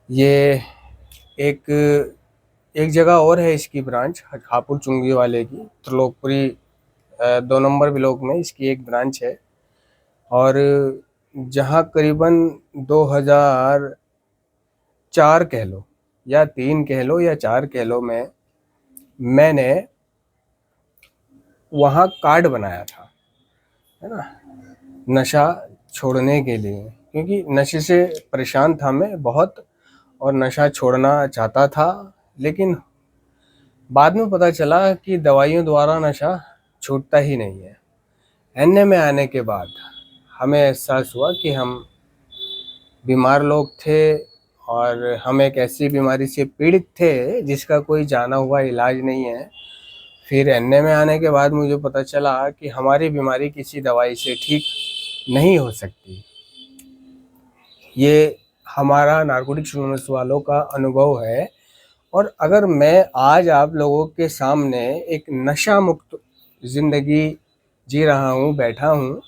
ये एक एक जगह और है इसकी ब्रांच, हापुड़ चुंगी वाले की, त्रिलोकपुरी 2 नंबर ब्लॉक में इसकी एक ब्रांच है। और जहाँ करीबन 2004 कह लो या 3 कह लो या 4 कह लो, मैंने वहाँ कार्ड बनाया था, है ना, नशा छोड़ने के लिए, क्योंकि नशे से परेशान था मैं बहुत और नशा छोड़ना चाहता था। लेकिन बाद में पता चला कि दवाइयों द्वारा नशा छूटता ही नहीं है। एनए में आने के बाद हमें एहसास हुआ कि हम बीमार लोग थे और हम एक ऐसी बीमारी से पीड़ित थे जिसका कोई जाना हुआ इलाज नहीं है। फिर एनए में आने के बाद मुझे पता चला कि हमारी बीमारी किसी दवाई से ठीक नहीं हो सकती। ये हमारा नारकोटिक्स एनोनिमस वालों का अनुभव है। और अगर मैं आज आप लोगों के सामने एक नशा मुक्त ज़िंदगी जी रहा हूँ, बैठा हूँ,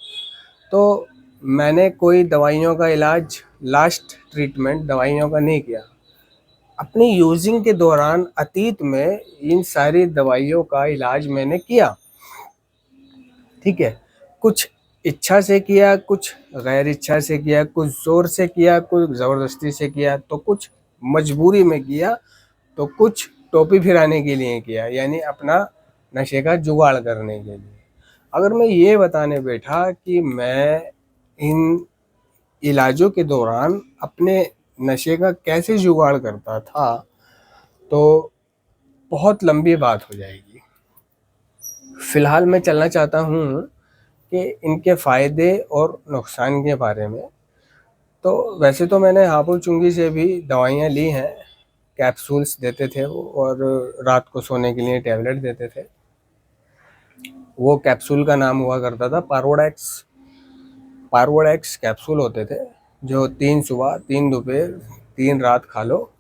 तो मैंने कोई दवाइयों का इलाज, लास्ट ट्रीटमेंट दवाइयों का नहीं किया। अपनी यूजिंग के दौरान अतीत में इन सारी दवाइयों का इलाज मैंने किया, ठीक है। कुछ इच्छा से किया, कुछ गैर इच्छा से किया, कुछ जोर से किया, कुछ ज़बरदस्ती से किया, तो कुछ मजबूरी में किया, तो कुछ टोपी फिराने के लिए किया, यानी अपना नशे का जुगाड़ करने के लिए। अगर मैं ये बताने बैठा कि मैं इन इलाजों के दौरान अपने नशे का कैसे जुगाड़ करता था, तो बहुत लंबी बात हो जाएगी। फ़िलहाल मैं चलना चाहता हूँ कि इनके फ़ायदे और नुकसान के बारे में। तो वैसे तो मैंने हापुड़ चुंगी से भी दवाइयाँ ली हैं, कैप्सूल्स देते थे वो, और रात को सोने के लिए टैबलेट देते थे। वो कैप्सूल का नाम हुआ करता था पारोडेक्स। पारोडेक्स कैप्सूल होते थे जो 3 सुबह, 3 दोपहर, 3 रात खा लो,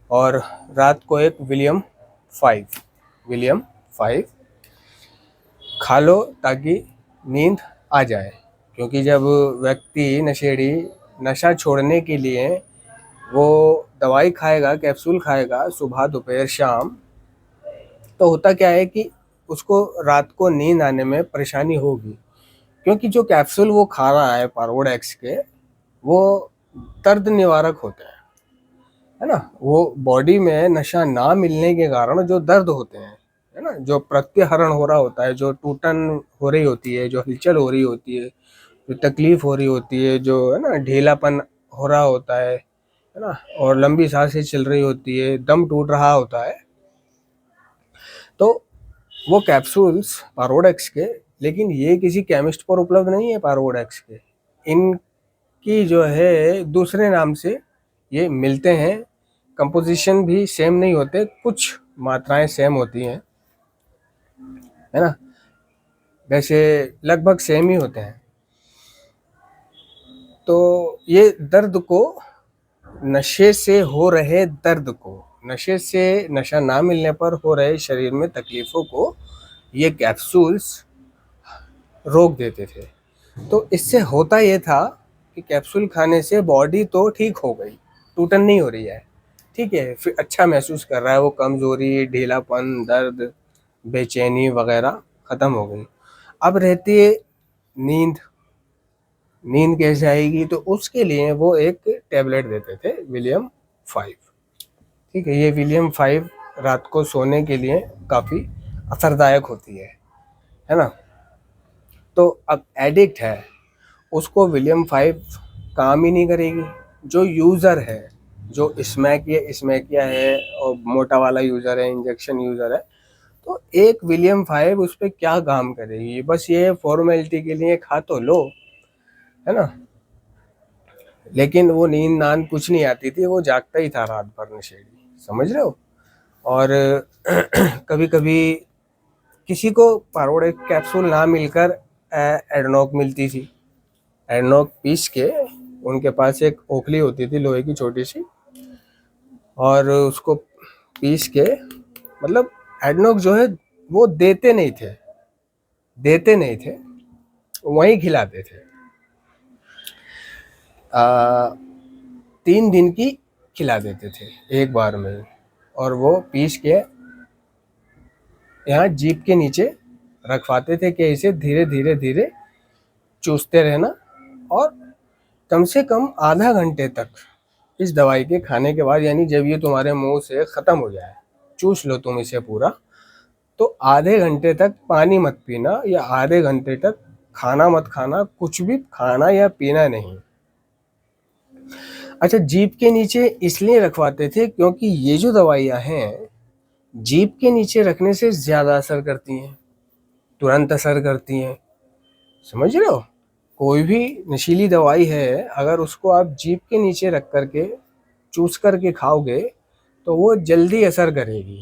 और रात को एक विलियम 5 खा लो ताकि नींद आ जाए। क्योंकि जब व्यक्ति नशेड़ी नशा छोड़ने के लिए वो दवाई खाएगा, कैप्सूल खाएगा सुबह, दोपहर, शाम, तो होता क्या है कि उसको रात को नींद आने में परेशानी होगी। क्योंकि जो कैप्सूल वो खा रहा है पारोडेक्स के, वो दर्द निवारक होते हैं, है ना। वो बॉडी में नशा ना मिलने के कारण जो दर्द होते हैं, है ना, जो प्रत्याहरण हो रहा होता है, जो टूटन हो रही होती है, जो हलचल हो रही होती है, जो तकलीफ हो रही होती है, जो है ना ढीलापन हो रहा होता है ना, और लंबी सांसें चल रही होती है, दम टूट रहा होता है, तो वो कैप्सूल्स पारोडेक्स के, लेकिन ये किसी केमिस्ट पर उपलब्ध नहीं है पारोडेक्स के, इनकी जो है दूसरे नाम से ये मिलते हैं। कंपोजिशन भी सेम नहीं होते, कुछ मात्राएं सेम होती हैं, है ना, वैसे लगभग सेम ही होते हैं। तो ये दर्द को, नशे से हो रहे दर्द को, नशे से, नशा ना मिलने पर हो रहे शरीर में तकलीफ़ों को ये कैप्सूल्स रोक देते थे। तो इससे होता ये था कि कैप्सूल खाने से बॉडी तो ठीक हो गई, टूटन नहीं हो रही है, ठीक है, फिर अच्छा महसूस कर रहा है, वो कमज़ोरी, ढीलापन, दर्द, बेचैनी वगैरह ख़त्म हो गई। अब रहती है नींद। नींद कैसे आएगी, तो उसके लिए वो एक टैबलेट देते थे, विलियम 5, ठीक है। ये विलियम 5 रात को सोने के लिए काफ़ी असरदायक होती है ना। तो अब एडिक्ट है, उसको विलियम 5 काम ही नहीं करेगी। जो यूज़र है, जो स्मैकिया है और मोटा वाला यूज़र है, इंजेक्शन यूज़र है, तो एक विलियम 5 उस पर क्या काम करेगी। बस ये फॉर्मेलिटी के लिए खा तो लो, है ना। लेकिन वो नींद नांद कुछ नहीं आती थी, वो जागता ही था रात भर नशेड़ी, समझ रहे हो। और कभी कभी किसी को पारोडे कैप्सूल ना मिलकर एडनॉक मिलती थी। एडनॉक पीस के, उनके पास एक ओखली होती थी लोहे की छोटी सी, और उसको पीस के, मतलब एडनॉक जो है वो देते नहीं थे, वहीं खिलाते थे। 3 दिन की खिला देते थे एक बार में ही, और वो पीस के यहाँ जीभ के नीचे रखवाते थे कि इसे धीरे धीरे धीरे चूसते रहना, और कम से कम आधा घंटे तक इस दवाई के खाने के बाद, यानी जब ये तुम्हारे मुंह से ख़त्म हो जाए, चूस लो तुम इसे पूरा, तो आधे घंटे तक पानी मत पीना, या आधे घंटे तक खाना मत खाना, कुछ भी खाना या पीना नहीं। अच्छा, जीभ के नीचे इसलिए रखवाते थे क्योंकि ये जो दवाइयाँ हैं जीभ के नीचे रखने से ज़्यादा असर करती हैं, तुरंत असर करती हैं। समझ रहे हो? कोई भी नशीली दवाई है, अगर उसको आप जीभ के नीचे रख करके चूस करके खाओगे तो वो जल्दी असर करेगी,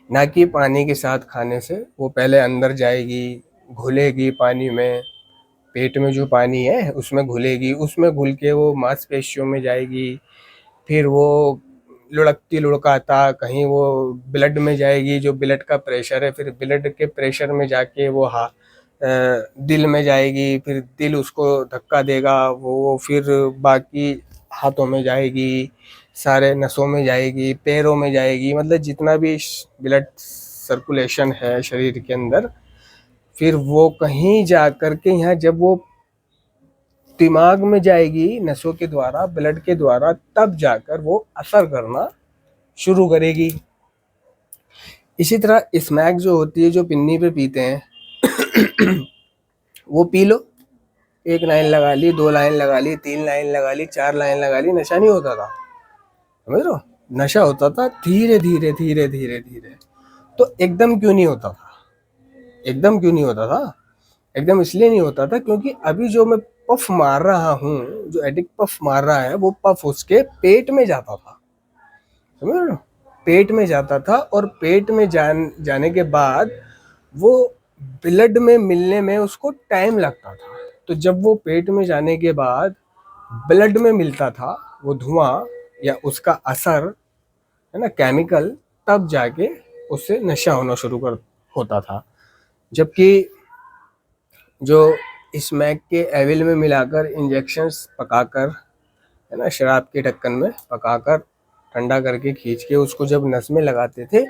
ना कि पानी के साथ खाने से। वो पहले अंदर जाएगी, घुलेगी पानी में, पेट में जो पानी है उसमें घुलेगी, उसमें घुल के वो मांसपेशियों में जाएगी, फिर वो लुढ़कती लुढ़काता कहीं वो ब्लड में जाएगी, जो ब्लड का प्रेशर है, फिर ब्लड के प्रेशर में जाके वो दिल में जाएगी, फिर दिल उसको धक्का देगा, वो फिर बाकी हाथों में जाएगी, सारे नसों में जाएगी, पैरों में जाएगी, मतलब जितना भी ब्लड सर्कुलेशन है शरीर के अंदर, फिर वो कहीं जा कर के यहाँ जब वो दिमाग में जाएगी नसों के द्वारा, ब्लड के द्वारा, तब जाकर वो असर करना शुरू करेगी। इसी तरह स्मैक जो होती है, जो पिन्नी पे पीते हैं वो पी लो, एक लाइन लगा ली, 2 लाइन लगा ली, 3 लाइन लगा ली, 4 लाइन लगा ली, नशा नहीं होता था। समझ रहे हो? नशा होता था धीरे धीरे धीरे धीरे धीरे। तो एकदम क्यों नहीं होता था? एकदम क्यों नहीं होता था? एकदम इसलिए नहीं होता था क्योंकि अभी जो मैं पफ मार रहा हूँ, जो एडिक्ट पफ मार रहा है, वो पफ उसके पेट में जाता था। समझ रहे हो? पेट में जाता था, और पेट में जाने के बाद वो ब्लड में मिलने में उसको टाइम लगता था। तो जब वो पेट में जाने के बाद ब्लड में मिलता था वो धुआं या उसका असर, है ना, केमिकल, तब जाके उससे नशा होना शुरू कर होता था। जबकि जो स्मैक के एविल में मिलाकर इंजेक्शंस पकाकर, है ना, शराब के ढक्कन में पकाकर ठंडा करके खींच के उसको जब नस में लगाते थे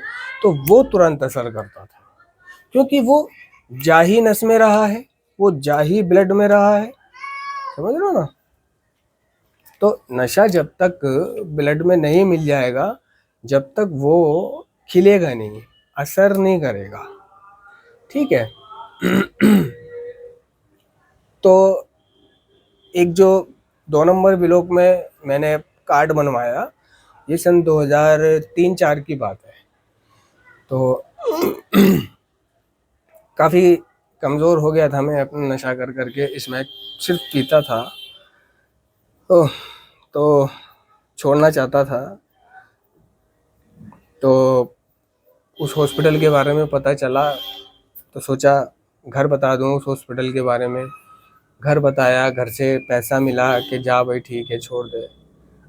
तो वो तुरंत असर करता था, क्योंकि वो जा ही नस में रहा है, वो जा ही ब्लड में रहा है। समझ रहे हो ना? तो नशा जब तक ब्लड में नहीं मिल जाएगा, जब तक वो खिलेगा नहीं, असर नहीं करेगा। ठीक है? तो एक जो 2 नंबर ब्लॉक में मैंने कार्ड बनवाया, ये सन 2003-4 की बात है। तो काफ़ी कमज़ोर हो गया था मैं अपना नशा कर करके, इसमें सिर्फ पीता था। तो छोड़ना चाहता था, तो उस हॉस्पिटल के बारे में पता चला, तो सोचा घर बता दूं उस हॉस्पिटल के बारे में। घर बताया, घर से पैसा मिला कि जा भाई ठीक है छोड़ दे।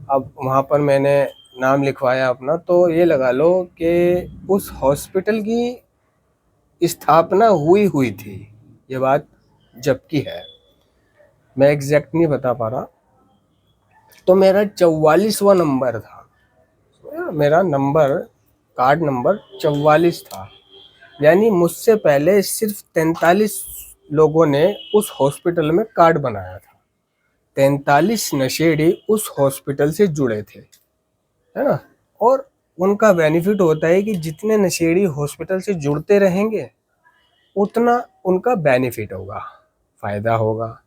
अब वहाँ पर मैंने नाम लिखवाया अपना, तो ये लगा लो कि उस हॉस्पिटल की स्थापना हुई थी, ये बात जब की है, मैं एग्जैक्ट नहीं बता पा रहा। तो मेरा 44वां नंबर था, मेरा नंबर, कार्ड नंबर 44 था। यानी मुझसे पहले सिर्फ 43 लोगों ने उस हॉस्पिटल में कार्ड बनाया था। 43 नशेड़ी उस हॉस्पिटल से जुड़े थे, है ना। और उनका बेनिफिट होता है कि जितने नशेड़ी हॉस्पिटल से जुड़ते रहेंगे उतना उनका बेनिफिट होगा, फ़ायदा होगा।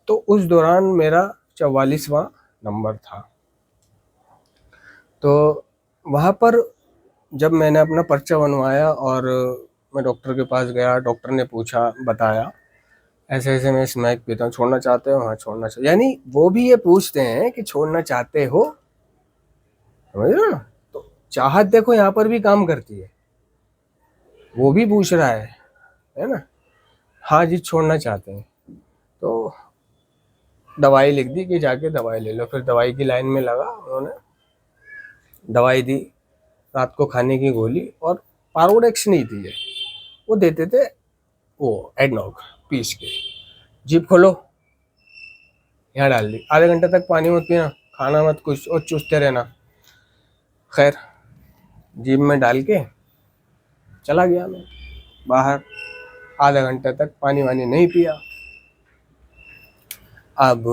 तो उस दौरान मेरा 44वां नंबर था। तो वहाँ पर जब मैंने अपना पर्चा बनवाया और मैं डॉक्टर के पास गया, डॉक्टर ने पूछा, बताया ऐसे ऐसे मैं स्मैक पीता हूँ, छोड़ना चाहते हो? हाँ छोड़ना चाहिए। यानी वो भी ये पूछते हैं कि छोड़ना चाहते हो। समझ रहे हो ना? तो चाहत देखो यहाँ पर भी काम करती है, वो भी पूछ रहा है ना। हाँ जी छोड़ना चाहते हैं, तो दवाई लिख दी कि जाके दवाई ले लो। फिर दवाई की लाइन में लगा, उन्होंने दवाई दी, रात को खाने की गोली, और पारोडेक्स नहीं थी ये, वो देते थे वो एडनॉक पीस के। जीप खोलो, यहाँ डाल दी, आधे घंटे तक पानी मत पीना, खाना मत कुछ, और चूसते रहना। खैर, जीप में डाल के चला गया मैं बाहर। आधे घंटे तक पानी वानी नहीं पिया। अब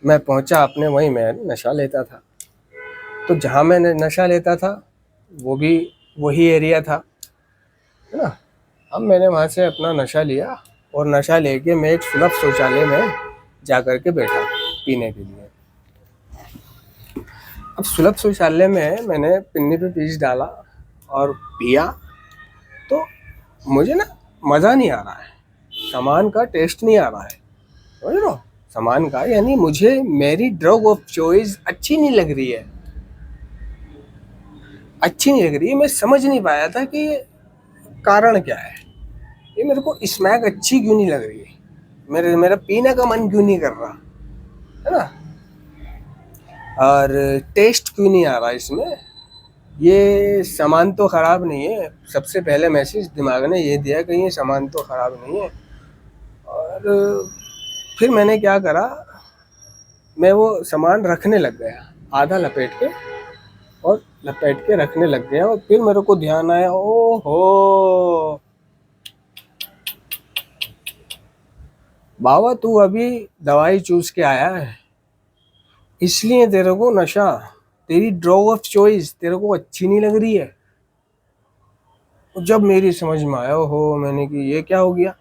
मैं पहुंचा अपने, वहीं मैं नशा लेता था। तो जहाँ मैं नशा लेता था वो भी वही एरिया था, है ना। अब मैंने वहाँ से अपना नशा लिया और नशा लेके मैं एक सुलभ शौचालय में जा कर के बैठा पीने के लिए। अब सुलभ शौचालय में मैंने पिन्नी पे पीस डाला और पिया, तो मुझे ना मज़ा नहीं आ रहा है, सामान का टेस्ट नहीं आ रहा है, समझ रहे हो, सामान का, यानी मुझे मेरी ड्रग ऑफ चॉइस अच्छी नहीं लग रही है, अच्छी नहीं लग रही है। मैं समझ नहीं पाया था कि कारण क्या है, ये मेरे को स्मैक अच्छी क्यों नहीं लग रही है, मेरा पीने का मन क्यों नहीं कर रहा, है ना, और टेस्ट क्यों नहीं आ रहा इसमें। ये सामान तो ख़राब नहीं है, सबसे पहले मैसेज दिमाग ने ये दिया कि ये सामान तो ख़राब नहीं है। और फिर मैंने क्या करा, मैं वो सामान रखने लग गया, आधा लपेट के, और लपेट के रखने लग गया। और फिर मेरे को ध्यान आया, ओहो बाबा, तू अभी दवाई चूस के आया है, इसलिए तेरे को नशा, तेरी ड्रग ऑफ चॉइस तेरे को अच्छी नहीं लग रही है। और जब मेरी समझ में आया, हो मैंने कि ये क्या हो गया,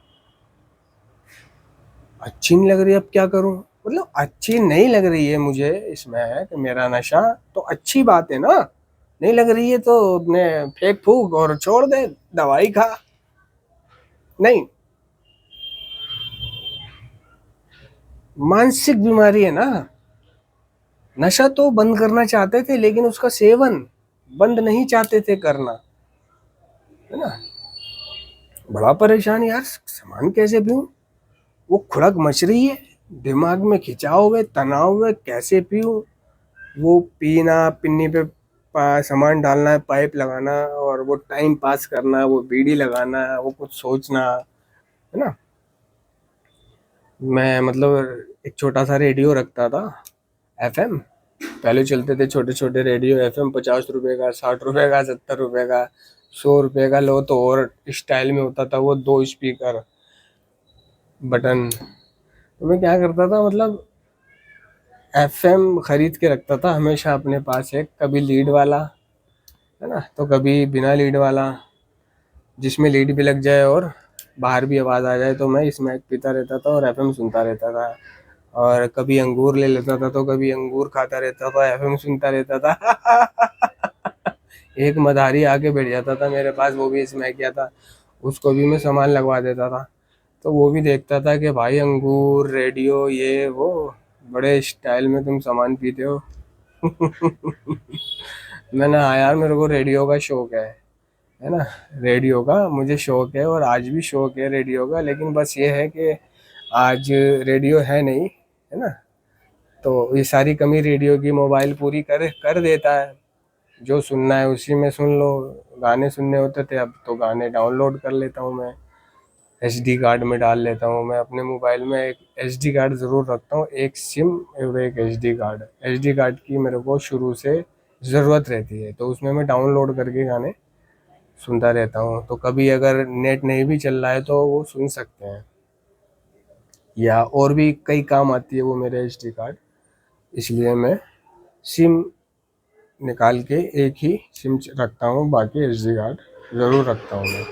अच्छी नहीं लग रही, अब क्या करूं, मतलब अच्छी नहीं लग रही है मुझे इसमें कि मेरा नशा, तो अच्छी बात है ना, नहीं लग रही है तो अपने फेंक फूक और छोड़ दे, दवाई खा। नहीं, मानसिक बीमारी है ना। नशा तो बंद करना चाहते थे लेकिन उसका सेवन बंद नहीं चाहते थे करना, है ना। बड़ा परेशान यार, सामान कैसे पीऊं, वो खुड़क मच रही है दिमाग में, खिंचाव है, तनाव है, कैसे पीऊं। वो पीना, पिन्नी पे सामान डालना है, पाइप लगाना, और वो टाइम पास करना, वो बीड़ी लगाना, वो कुछ सोचना, है ना। मैं मतलब एक छोटा सा रेडियो रखता था, एफएम, पहले चलते थे छोटे छोटे रेडियो एफएम, 50 रुपए का, 60 रुपए का, 70 रुपए का, 100 रुपए का लो तो और स्टाइल में होता था वो, 2 स्पीकर बटन। तो मैं क्या करता था, मतलब एफएम खरीद के रखता था हमेशा अपने पास, एक कभी लीड वाला, है ना, तो कभी बिना लीड वाला, जिसमें लीड भी लग जाए और बाहर भी आवाज़ आ जाए, तो मैं स्मैक पीता रहता था और एफएम सुनता रहता था। और कभी अंगूर ले लेता था तो कभी अंगूर खाता रहता था, एफएम सुनता रहता था। एक मदारी आके बैठ जाता था मेरे पास, वो भी स्मैक किया था, उसको भी मैं सामान लगवा देता था। तो वो भी देखता था कि भाई अंगूर, रेडियो, ये वो, बड़े स्टाइल में तुम सामान पीते हो। मैंने, हाँ यार, मेरे को रेडियो का शौक है ना, रेडियो का मुझे शौक है, और आज भी शौक है रेडियो का। लेकिन बस ये है कि आज रेडियो है नहीं, है ना, तो ये सारी कमी रेडियो की मोबाइल पूरी कर कर देता है। जो सुनना है उसी में सुन लो, गाने सुनने होते थे, अब तो गाने डाउनलोड कर लेता हूँ मैं, एसडी कार्ड में डाल लेता हूँ। मैं अपने मोबाइल में एक एसडी कार्ड ज़रूर रखता हूँ, एक सिम और एक एसडी कार्ड। एसडी कार्ड की मेरे को शुरू से ज़रूरत रहती है, तो उसमें मैं डाउनलोड करके गाने सुनता रहता हूँ। तो कभी अगर नेट नहीं भी चल रहा है तो वो सुन सकते हैं, या और भी कई काम आती है वो मेरे एसडी कार्ड, इसलिए मैं सिम निकाल के एक ही सिम रखता हूँ, बाकी एसडी कार्ड ज़रूर रखता हूँ मैं।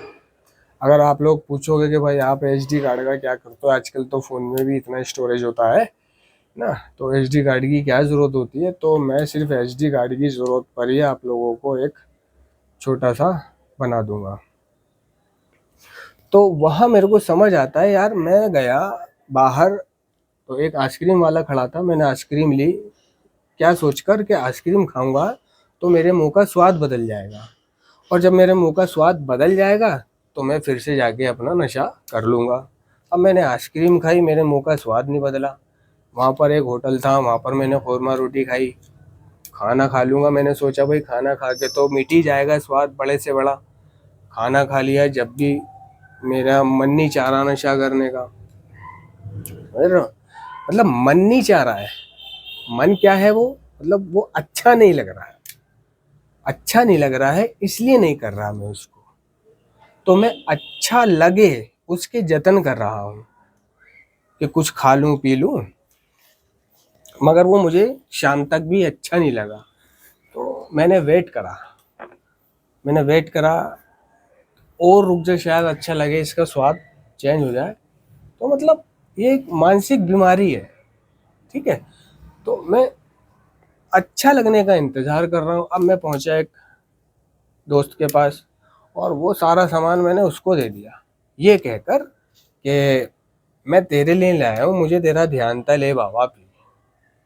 अगर आप लोग पूछोगे कि भाई आप एसडी कार्ड का क्या करते हो, आजकल तो फ़ोन में भी इतना स्टोरेज होता है ना, तो एसडी कार्ड की क्या ज़रूरत होती है, तो मैं सिर्फ एसडी कार्ड की ज़रूरत पर ही आप लोगों को एक छोटा सा बना दूंगा। तो वहाँ मेरे को समझ आता है यार, मैं गया बाहर तो एक आइसक्रीम वाला खड़ा था, मैंने आइसक्रीम ली, क्या सोचकर कि आइसक्रीम खाऊंगा तो मेरे मुंह का स्वाद बदल जाएगा, और जब मेरे मुंह का स्वाद बदल जाएगा तो मैं फिर से जाके अपना नशा कर लूँगा। अब मैंने आइसक्रीम खाई, मेरे मुंह का स्वाद नहीं बदला। वहाँ पर एक होटल था, वहाँ पर मैंने कौरमा रोटी खाई, खाना खा लूँगा, मैंने सोचा भाई खाना खा के तो मिट ही जाएगा स्वाद बड़े से बड़ा। खाना खा लिया, जब भी मेरा मन नहीं चाह रहा नशा करने का, समझ रहे हो? मतलब मन नहीं चाह रहा है, मन क्या है वो, मतलब वो अच्छा नहीं लग रहा है, अच्छा नहीं लग रहा है इसलिए नहीं कर रहा मैं उसको, तो मैं अच्छा लगे उसके जतन कर रहा हूँ कि कुछ खा लूँ पी लूँ, मगर वो मुझे शाम तक भी अच्छा नहीं लगा। तो मैंने वेट करा और रुक जाए, शायद अच्छा लगे, इसका स्वाद चेंज हो जाए। तो मतलब ये एक मानसिक बीमारी है, ठीक है। तो मैं अच्छा लगने का इंतज़ार कर रहा हूँ। अब मैं पहुँचा एक दोस्त के पास और वो सारा सामान मैंने उसको दे दिया, ये कहकर कि मैं तेरे लिए लाया हूँ, मुझे तेरा ध्यान था, ले बाबा पी।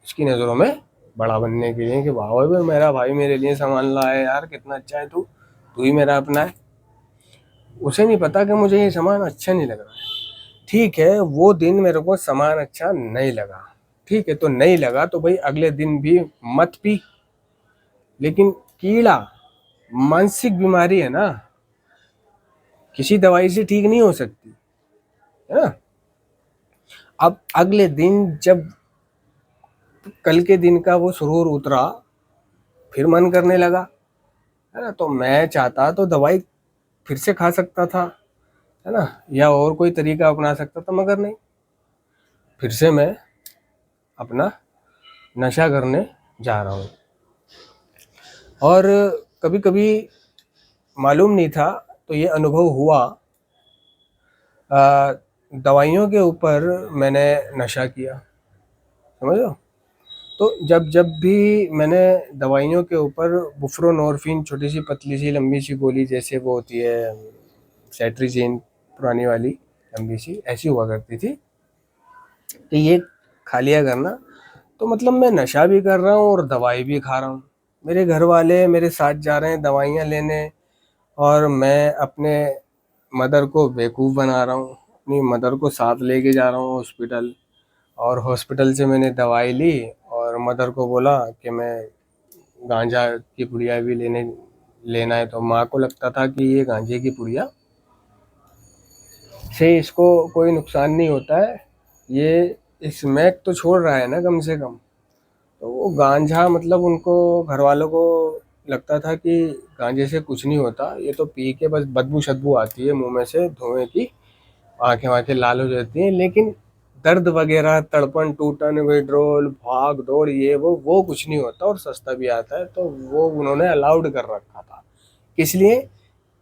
उसकी नज़रों में बड़ा बनने के लिए कि बाबा भी मेरा भाई मेरे लिए सामान लाया यार, कितना अच्छा है तू, तू ही मेरा अपना है। उसे नहीं पता कि मुझे ये सामान अच्छा नहीं लग रहा है। ठीक है, वो दिन मेरे को सामान अच्छा नहीं लगा, ठीक है, तो नहीं लगा तो भाई अगले दिन भी मत पी। लेकिन कीड़ा मानसिक बीमारी है ना, किसी दवाई से ठीक नहीं हो सकती, है ना। अब अगले दिन जब कल के दिन का वो सुरूर उतरा, फिर मन करने लगा, है ना। तो मैं चाहता तो दवाई फिर से खा सकता था, है ना, या और कोई तरीका अपना सकता था, मगर नहीं। फिर से मैं अपना नशा करने जा रहा हूँ। और कभी कभी मालूम नहीं था, तो ये अनुभव हुआ, दवाइयों के ऊपर मैंने नशा किया, समझ लो। तो जब जब भी मैंने दवाइयों के ऊपर बुप्रोनोर्फिन, छोटी सी पतली सी लंबी सी गोली, जैसे वो होती है सेट्रिजिन पुरानी वाली लंबी सी, ऐसी हुआ करती थी, तो ये खा लिया करना। तो मतलब मैं नशा भी कर रहा हूँ और दवाई भी खा रहा हूँ। मेरे घर वाले मेरे साथ जा रहे हैं दवाइयाँ लेने, और मैं अपने मदर को बेवकूफ़ बना रहा हूँ, अपनी मदर को साथ लेके जा रहा हूँ हॉस्पिटल। और हॉस्पिटल से मैंने दवाई ली और मदर को बोला कि मैं गांजा की पुड़िया भी लेना है। तो माँ को लगता था कि ये गांजे की पुड़िया से इसको कोई नुकसान नहीं होता है, ये स्मैक तो छोड़ रहा है ना कम से कम। तो वो गांजा मतलब उनको, घर वालों को लगता था कि गांजे से कुछ नहीं होता, ये तो पी के बस बदबू शदबू आती है मुंह में से धुएं की, आंखें वाँखें लाल हो जाती हैं, लेकिन दर्द वगैरह, तड़पन टूटन, विड्रोल, भाग दौड़, ये वो कुछ नहीं होता और सस्ता भी आता है। तो वो उन्होंने अलाउड कर रखा था, इसलिए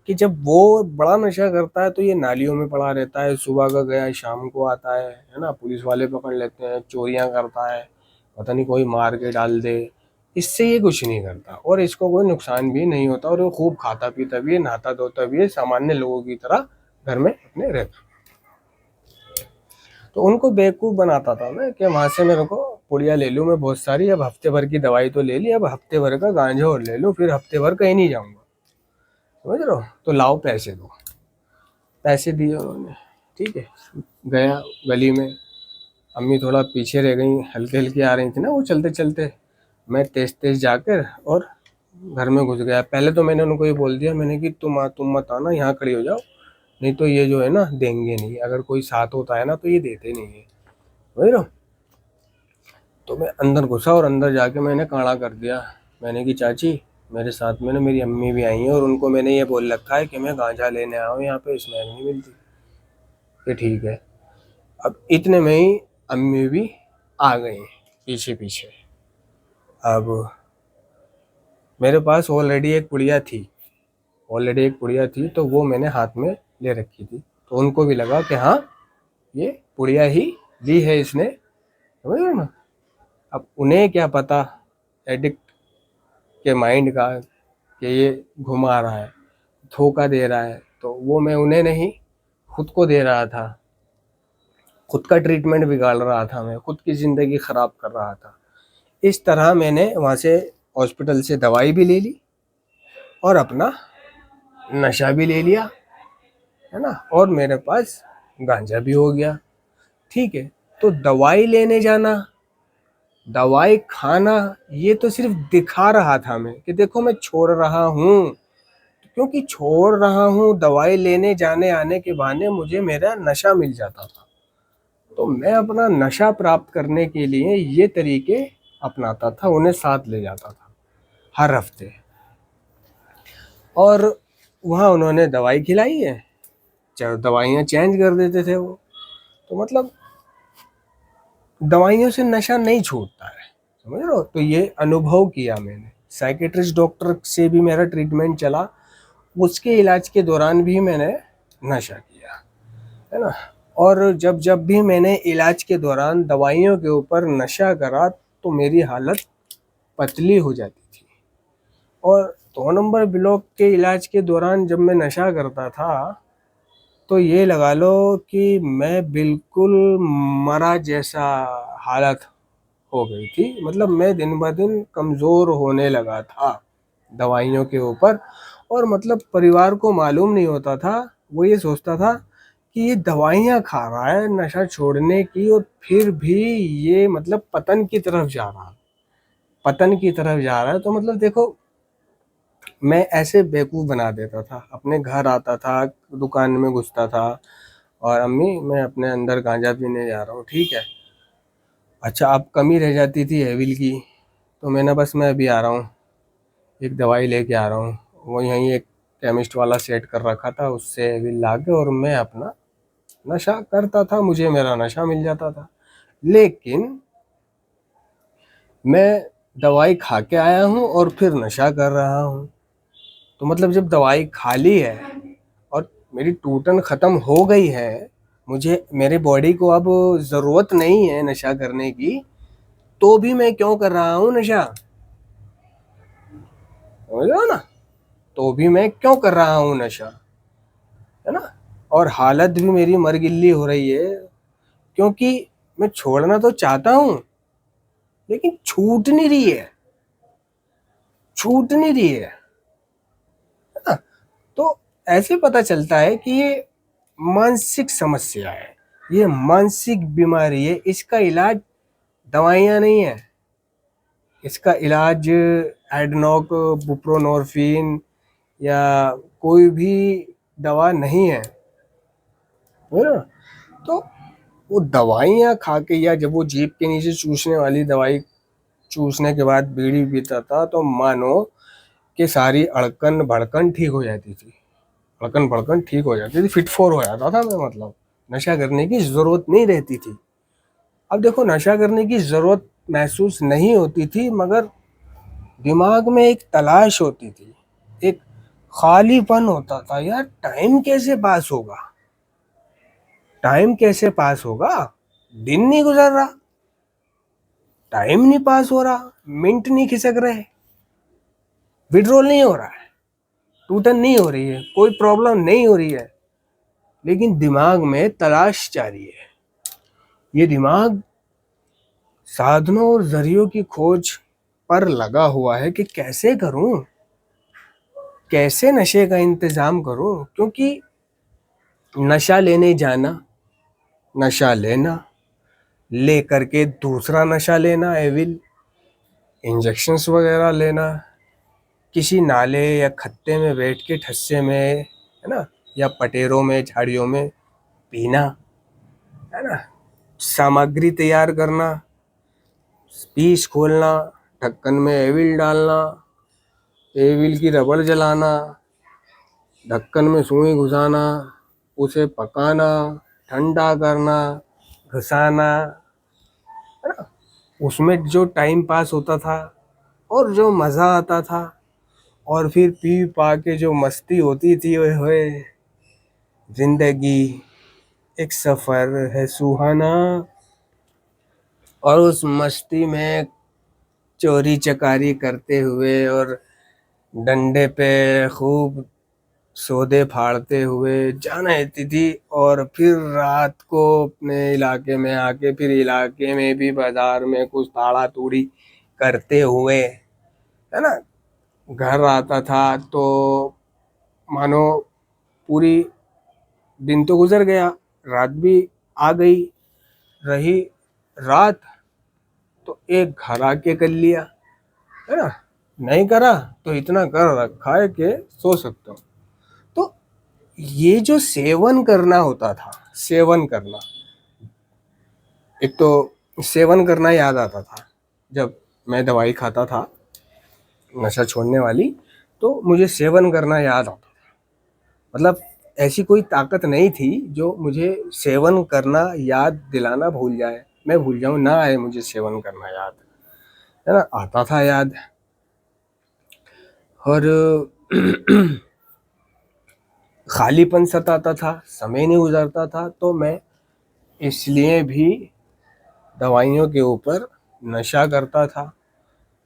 कि जब वो बड़ा नशा करता है तो ये नालियों में पड़ा रहता है, सुबह का गया शाम को आता है ना, पुलिस वाले पकड़ लेते हैं, चोरियां करता है, पता नहीं कोई मार के डाल दे, इससे ये कुछ नहीं करता और इसको कोई नुकसान भी नहीं होता, और वो खूब खाता पीता भी है, नहाता धोता भी है, सामान्य लोगों की तरह घर में अपने रहता। तो उनको बेवकूफ़ बनाता था मैं कि वहाँ से मेरे को पुड़िया ले लूँ मैं बहुत सारी, अब हफ्ते भर की दवाई तो ले ली, अब हफ्ते भर का गांजा और ले लूँ, फिर हफ्ते भर कहीं नहीं जाऊँगा, समझ रहे हो। तो लाओ पैसे दो, पैसे दिए उन्होंने, ठीक है। गया गली में, अम्मी थोड़ा पीछे रह गई, हल्के हल्के आ रही थी ना वो चलते चलते, मैं तेज तेज जाकर और घर में घुस गया। पहले तो मैंने उनको ये बोल दिया, मैंने कि तुम मत आना, यहाँ खड़ी हो जाओ, नहीं तो ये जो है ना देंगे नहीं, अगर कोई साथ होता है ना तो ये देते नहीं है, समझ रहे हो। तो मैं अंदर घुसा और अंदर जाके मैंने काढ़ा कर दिया। मैंने कि चाची, मेरे साथ में ना मेरी अम्मी भी आई हैं और उनको मैंने ये बोल रखा है कि मैं गांजा लेने आया हूँ, यहाँ पे स्मैक नहीं मिलती। कि ठीक है। अब इतने में ही अम्मी भी आ गई पीछे पीछे। अब मेरे पास ऑलरेडी एक पुड़िया थी, तो वो मैंने हाथ में ले रखी थी, तो उनको भी लगा कि हाँ ये पुड़िया ही ली है इसने, समझ रहे हो ना। अब उन्हें क्या पता एडिक्ट के माइंड का कि ये घुमा रहा है, धोखा दे रहा है, तो वो मैं उन्हें नहीं खुद को दे रहा था, खुद का ट्रीटमेंट बिगाड़ रहा था, मैं खुद की ज़िंदगी ख़राब कर रहा था। इस तरह मैंने वहाँ से हॉस्पिटल से दवाई भी ले ली और अपना नशा भी ले लिया, है ना, और मेरे पास गांजा भी हो गया, ठीक है। तो दवाई लेने जाना, दवाई खाना, ये तो सिर्फ दिखा रहा था मैं कि देखो मैं छोड़ रहा हूँ, क्योंकि छोड़ रहा हूँ, दवाई लेने जाने आने के बहाने मुझे मेरा नशा मिल जाता था। तो मैं अपना नशा प्राप्त करने के लिए ये तरीके अपनाता था, उन्हें साथ ले जाता था हर हफ्ते। और वहाँ उन्होंने दवाई खिलाई है, चाहे दवाइयाँ चेंज कर देते थे वो। तो मतलब दवाइयों से नशा नहीं छूटता है, समझ रहे हो। तो ये अनुभव किया मैंने, साइकेट्रिस्ट डॉक्टर से भी मेरा ट्रीटमेंट चला, उसके इलाज के दौरान भी मैंने नशा किया, है ना। और जब जब भी मैंने इलाज के दौरान दवाइयों के ऊपर नशा करा तो मेरी हालत पतली हो जाती थी। और 2 नंबर ब्लॉक के इलाज के दौरान जब मैं नशा करता था तो ये लगा लो कि मैं बिल्कुल मरा जैसा हालत हो गई थी। मतलब मैं दिन ब दिन कमज़ोर होने लगा था दवाइयों के ऊपर। और मतलब परिवार को मालूम नहीं होता था, वो ये सोचता था कि ये दवाइयाँ खा रहा है नशा छोड़ने की और फिर भी ये मतलब पतन की तरफ जा रहा है, पतन की तरफ जा रहा है। तो मतलब देखो, मैं ऐसे बेवकूफ़ बना देता था। अपने घर आता था, दुकान में घुसता था और अम्मी मैं अपने अंदर गांजा पीने जा रहा हूँ, ठीक है। अच्छा, अब कमी रह जाती थी एविल की, तो मैं अभी आ रहा हूँ, एक दवाई लेके आ रहा हूँ। वो यहीं एक केमिस्ट वाला सेट कर रखा था, उससे एविल ला के और मैं अपना नशा करता था, मुझे मेरा नशा मिल जाता था। लेकिन मैं दवाई खा के आया हूँ और फिर नशा कर रहा हूँ। तो मतलब जब दवाई खा ली है और मेरी टूटन ख़त्म हो गई है, मुझे मेरे बॉडी को अब ज़रूरत नहीं है नशा करने की, तो भी मैं क्यों कर रहा हूँ नशा, समझ रहे हो ना। तो भी मैं क्यों कर रहा हूँ नशा, है ना। और हालत भी मेरी मरगिल्ली हो रही है, क्योंकि मैं छोड़ना तो चाहता हूँ लेकिन छूट नहीं रही है, छूट नहीं रही है ना। तो ऐसे पता चलता है कि ये मानसिक समस्या है, ये मानसिक बीमारी है। इसका इलाज दवाइयाँ नहीं है, इसका इलाज एडनॉक बुप्रोनॉर्फिन या कोई भी दवा नहीं है, ना। तो वो दवाइयाँ खा के या जब वो जीभ के नीचे चूसने वाली दवाई चूसने के बाद बीड़ी पीता था तो मानो कि सारी अड़कन भड़कन ठीक हो जाती थी, अड़कन भड़कन ठीक हो जाती थी, फिट फोर हो जाता था मैं। मतलब नशा करने की ज़रूरत नहीं रहती थी। अब देखो, नशा करने की ज़रूरत महसूस नहीं होती थी, मगर दिमाग में एक तलाश होती थी, एक खालीपन होता था। यार टाइम कैसे पास होगा, टाइम कैसे पास होगा, दिन नहीं गुजर रहा, टाइम नहीं पास हो रहा, मिनट नहीं खिसक रहे, विड्रॉल नहीं हो रहा है, टूटन नहीं हो रही है, कोई प्रॉब्लम नहीं हो रही है, लेकिन दिमाग में तलाश जारी है। ये दिमाग साधनों और जरियों की खोज पर लगा हुआ है कि कैसे करूं, कैसे नशे का इंतजाम करूं। क्योंकि नशा लेने जाना, नशा लेना, ले करके दूसरा नशा लेना, एविल इंजेक्शंस वगैरह लेना, किसी नाले या खत्ते में बैठ के ठस्से में, है ना, या पटेरों में झाड़ियों में पीना, है ना, सामग्री तैयार करना, पीस खोलना, ढक्कन में एविल डालना, एविल की रबड़ जलाना, ढक्कन में सुई घुसाना, उसे पकाना, ठंडा करना, घुसाना, है ना। उसमें जो टाइम पास होता था और जो मज़ा आता था, और फिर पी पा के जो मस्ती होती थी, ओए होए, जिंदगी एक सफ़र है सुहाना। और उस मस्ती में चोरी चकारी करते हुए और डंडे पे खूब सौदे फाड़ते हुए जान रहती थी। और फिर रात को अपने इलाके में आके फिर इलाके में भी बाजार में कुछ ताड़ा तूड़ी करते हुए, है ना, घर आता था। तो मानो पूरी दिन तो गुजर गया, रात भी आ गई, रही रात तो एक घर आके कर लिया, है ना, नहीं करा तो इतना कर रखा है कि सो सकता हूँ। तो ये जो सेवन करना होता था, सेवन करना, एक तो सेवन करना याद आता था जब मैं दवाई खाता था नशा छोड़ने वाली, तो मुझे सेवन करना याद आता था। मतलब ऐसी कोई ताकत नहीं थी जो मुझे सेवन करना याद दिलाना भूल जाए, मैं भूल जाऊं ना आए मुझे सेवन करना याद, है ना, आता था याद। और खालीपन सताता था, समय नहीं गुजरता था, तो मैं इसलिए भी दवाइयों के ऊपर नशा करता था,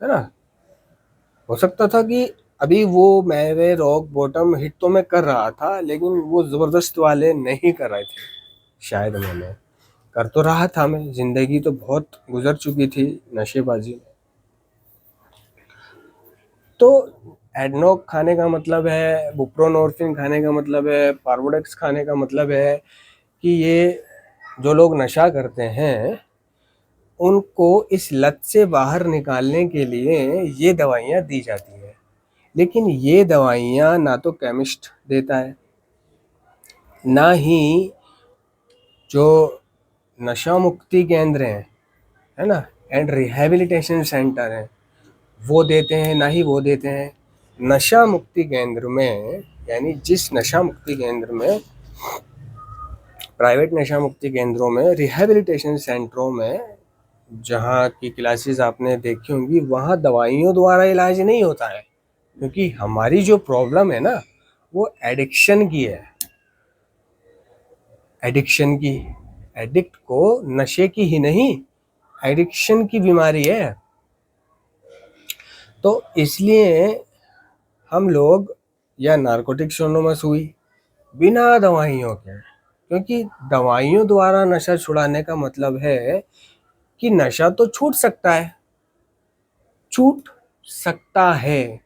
है ना। हो सकता था कि अभी वो मेरे रॉक बॉटम हिट तो मैं कर रहा था, लेकिन वो ज़बरदस्त वाले नहीं कर रहे थे, शायद मैंने कर तो रहा था। मैं ज़िंदगी तो बहुत गुजर चुकी थी नशेबाजी में। तो एडनॉक खाने का मतलब है, बुप्रोनॉर्फिन खाने का मतलब है, पार्वोडेक्स खाने का मतलब है कि ये जो लोग नशा करते हैं उनको इस लत से बाहर निकालने के लिए ये दवाइयाँ दी जाती है। लेकिन ये दवाइयाँ ना तो केमिस्ट देता है, ना ही जो नशा मुक्ति केंद्र हैं, है ना, एंड रिहैबिलिटेशन सेंटर हैं, वो देते हैं, ना ही वो देते हैं। नशा मुक्ति केंद्र में, यानी जिस नशा मुक्ति केंद्र में, प्राइवेट नशा मुक्ति केंद्रों में, रिहैबिलिटेशन सेंटरों में जहाँ की क्लासेस आपने देखी होंगी, वहाँ दवाइयों द्वारा इलाज नहीं होता है। क्योंकि हमारी जो प्रॉब्लम है ना, वो एडिक्शन की है, एडिक्शन की। एडिक्ट को नशे की ही नहीं, एडिक्शन की बीमारी है। तो इसलिए हम लोग, या नारकोटिक्स एनोनिमस हुई, बिना दवाइयों के, क्योंकि दवाइयों द्वारा नशा छुड़ाने का मतलब है कि नशा तो छूट सकता है, छूट सकता है,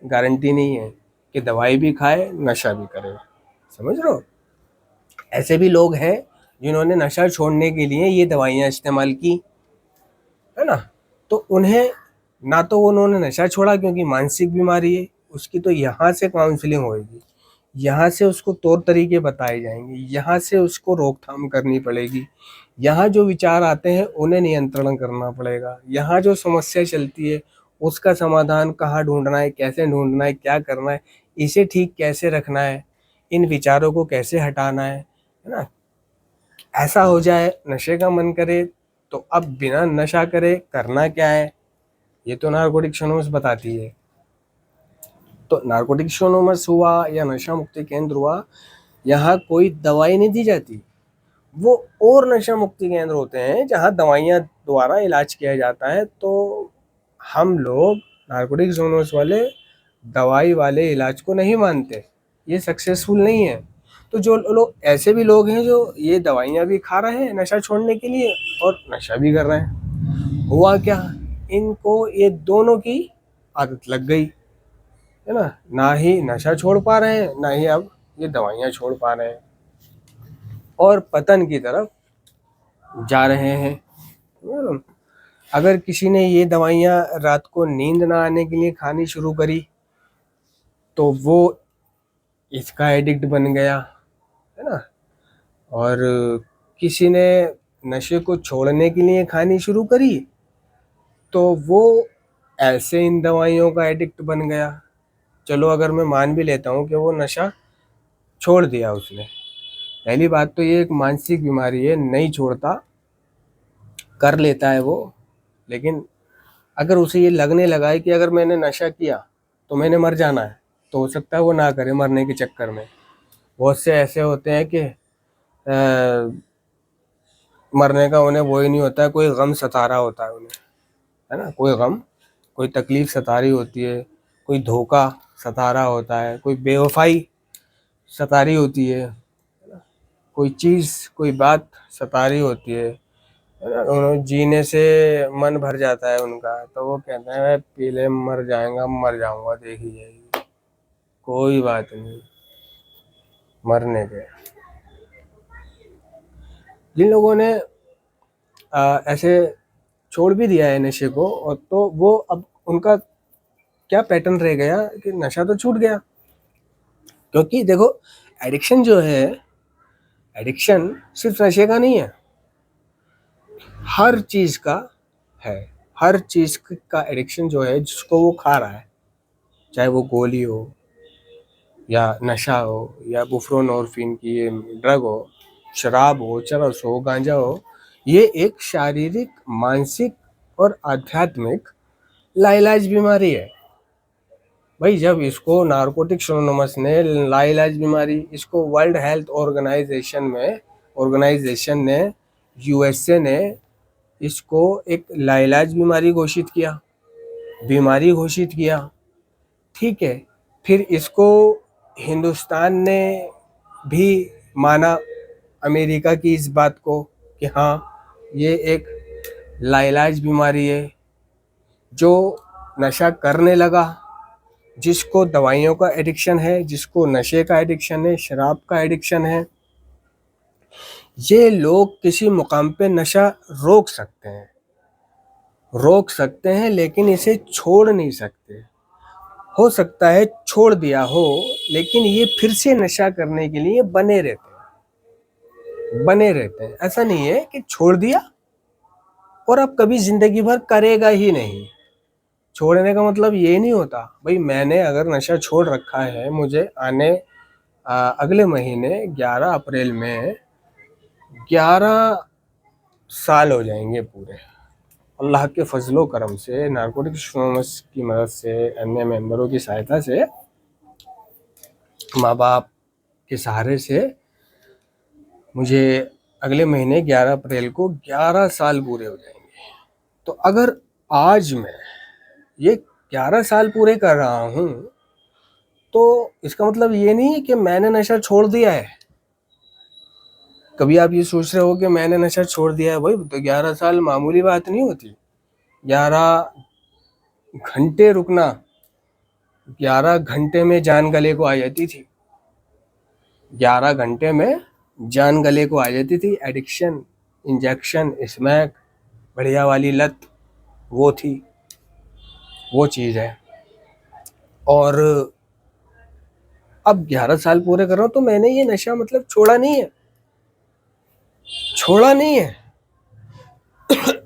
गारंटी नहीं है कि दवाई भी खाए नशा भी करे। समझ रहे हो। ऐसे भी लोग हैं जिन्होंने नशा छोड़ने के लिए ये दवाइयाँ इस्तेमाल की, है ना। तो उन्हें, ना तो उन्होंने नशा छोड़ा क्योंकि मानसिक बीमारी है उसकी, तो यहाँ से काउंसलिंग होएगी, यहाँ से उसको तौर तरीके बताए जाएंगे, यहाँ से उसको रोकथाम करनी पड़ेगी, यहाँ जो विचार आते हैं उन्हें नियंत्रण करना पड़ेगा, यहाँ जो समस्या चलती है उसका समाधान कहाँ ढूंढना है, कैसे ढूंढना है, क्या करना है, इसे ठीक कैसे रखना है, इन विचारों को कैसे हटाना है ना। ऐसा हो जाए नशे का मन करे तो अब बिना नशा करे करना क्या है, ये तो नारकोटिक्स एनोनिमस बताती है। तो नारकोटिक्स एनोनिमस हुआ या नशा मुक्ति केंद्र हुआ, यहाँ कोई दवाई नहीं दी जाती। वो और नशा मुक्ति केंद्र होते हैं जहाँ दवाइयाँ द्वारा इलाज किया जाता है। तो हम लोग नारकोटिक्स एनोनिमस वाले दवाई वाले इलाज को नहीं मानते, ये सक्सेसफुल नहीं है। तो जो लोग, ऐसे भी लोग हैं जो ये दवाइयाँ भी खा रहे हैं नशा छोड़ने के लिए और नशा भी कर रहे हैं। हुआ क्या, इनको ये दोनों की आदत लग गई, है ना। ना ही नशा छोड़ पा रहे हैं, ना ही अब ये दवाइयाँ छोड़ पा रहे हैं, और पतन की तरफ जा रहे हैं। अगर किसी ने ये दवाइयाँ रात को नींद ना आने के लिए खानी शुरू करी तो वो इसका एडिक्ट बन गया, है ना। और किसी ने नशे को छोड़ने के लिए खानी शुरू करी तो वो ऐसे इन दवाइयों का एडिक्ट बन गया। चलो अगर मैं मान भी लेता हूँ कि वो नशा छोड़ दिया उसने, पहली बात तो ये एक मानसिक बीमारी है, नहीं छोड़ता, कर लेता है वो। लेकिन अगर उसे ये लगने लगा है कि अगर मैंने नशा किया तो मैंने मर जाना है, तो हो सकता है वो ना करे मरने के चक्कर में। बहुत से ऐसे होते हैं कि मरने का उन्हें वो ही नहीं होता है, कोई गम सता रहा होता है उन्हें, है ना, कोई गम, कोई तकलीफ सता रही होती है, कोई धोखा सता रहा होता है, कोई बेवफाई सता रही होती है, कोई चीज़, कोई बात सता रही होती है ना। उन्हें जीने से मन भर जाता है उनका, तो वो कहते हैं मैं पीले मर जाएगा, मर जाऊंगा, देखी जाएगी, कोई बात नहीं, मरने दे। जिन लोगों ने ऐसे छोड़ भी दिया है नशे को, और तो वो अब उनका क्या पैटर्न रह गया कि नशा तो छूट गया। क्योंकि देखो, एडिक्शन जो है, एडिक्शन सिर्फ नशे का नहीं है, हर चीज़ का है। हर चीज़ का एडिक्शन जो है जिसको वो खा रहा है, चाहे वो गोली हो या नशा हो या बुप्रोनोर्फिन की ये ड्रग हो, शराब हो, चरस हो, गांजा हो, ये एक शारीरिक, मानसिक और आध्यात्मिक लाइलाज बीमारी है। भाई जब इसको नारकोटिक्स एनोनिमस ने लाइलाज बीमारी, इसको वर्ल्ड हेल्थ ऑर्गेनाइजेशन ने, यूएसए ने इसको एक लाइलाज बीमारी घोषित किया, बीमारी घोषित किया, ठीक है। फिर इसको हिंदुस्तान ने भी माना, अमेरिका की इस बात को कि हाँ ये एक लाइलाज बीमारी है। जो नशा करने लगा, जिसको दवाइयों का एडिक्शन है, जिसको नशे का एडिक्शन है, शराब का एडिक्शन है, ये लोग किसी मुकाम पे नशा रोक सकते हैं लेकिन इसे छोड़ नहीं सकते। हो सकता है छोड़ दिया हो, लेकिन ये फिर से नशा करने के लिए बने रहते हैं। ऐसा नहीं है कि छोड़ दिया और अब कभी जिंदगी भर करेगा ही नहीं। छोड़ने का मतलब ये नहीं होता। भाई मैंने अगर नशा छोड़ रखा है, मुझे अगले महीने 11 अप्रैल में 11 साल हो जाएंगे पूरे। अल्लाह के फजलो करम से, नारकोटिक्स एनोनिमस की मदद से, अन्य मेंबरों की सहायता से, माँ बाप के सहारे से मुझे अगले महीने 11 अप्रैल को 11 साल पूरे हो जाएंगे। तो अगर आज मैं ये 11 साल पूरे कर रहा हूँ तो इसका मतलब ये नहीं है कि मैंने नशा छोड़ दिया है। कभी आप ये सोच रहे हो कि मैंने नशा छोड़ दिया है, भाई तो 11 साल मामूली बात नहीं होती। 11 घंटे रुकना, 11 घंटे में जान गले को आ जाती थी। 11 घंटे में जान गले को आ जाती थी। एडिक्शन, इंजेक्शन, स्मैक, बढ़िया वाली लत वो थी, वो चीज़ है। और अब 11 साल पूरे कर रहा हूँ तो मैंने ये नशा मतलब छोड़ा नहीं है,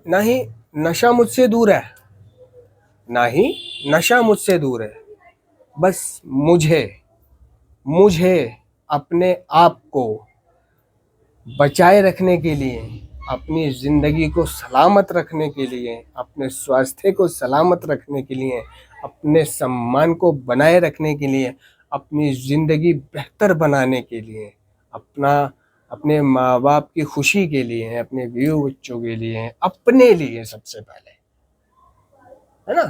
ना ही नशा मुझसे दूर है, ना ही नशा मुझसे दूर है। बस मुझे अपने आप को बचाए रखने के लिए, अपनी ज़िंदगी को सलामत रखने के लिए, अपने स्वास्थ्य को सलामत रखने के लिए, अपने सम्मान को बनाए रखने के लिए, अपनी ज़िंदगी बेहतर बनाने के लिए, अपने माँ बाप की खुशी के लिए, अपने बीवी बच्चों के लिए, अपने लिए सबसे पहले, है ना।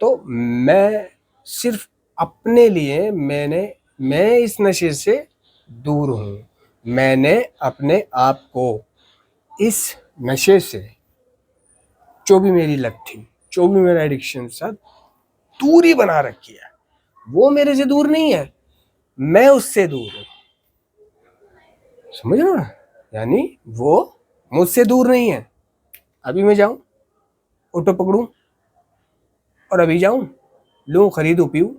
तो मैं सिर्फ अपने लिए, मैं इस नशे से दूर हूँ। मैंने अपने आप को इस नशे से, जो भी मेरी लत थी, जो भी मेरा एडिक्शन था, दूरी बना रखी है। वो मेरे से दूर नहीं है, मैं उससे दूर हूँ। समझ रहे हो ना? यानी वो मुझसे दूर नहीं है। अभी मैं जाऊं, ऑटो पकड़ूं और अभी जाऊं, लूं, खरीदूं, पीऊं?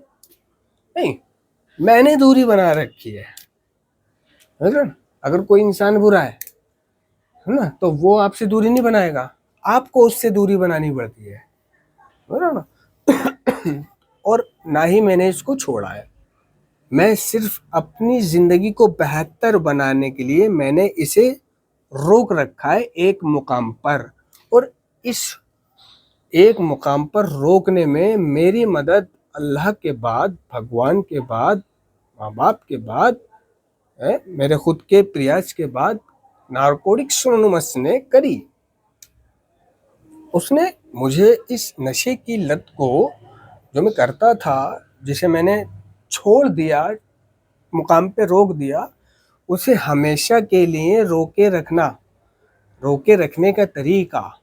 नहीं, मैंने दूरी बना रखी है। समझ रहे हो? अगर कोई इंसान बुरा है ना, तो वो आपसे दूरी नहीं बनाएगा, आपको उससे दूरी बनानी पड़ती है। समझ रहे हो ना? और ना ही मैंने इसको छोड़ा है। मैं सिर्फ अपनी जिंदगी को बेहतर बनाने के लिए मैंने इसे रोक रखा है एक मुकाम पर। और इस एक मुकाम पर रोकने में मेरी मदद अल्लाह के बाद, भगवान के बाद, माँ बाप के बाद, मेरे खुद के प्रयास के बाद नारकोटिक्स एनोनिमस ने करी। उसने मुझे इस नशे की लत को, जो मैं करता था, जिसे मैंने छोड़ दिया, मुकाम पे रोक दिया, उसे हमेशा के लिए रोके रखने का तरीका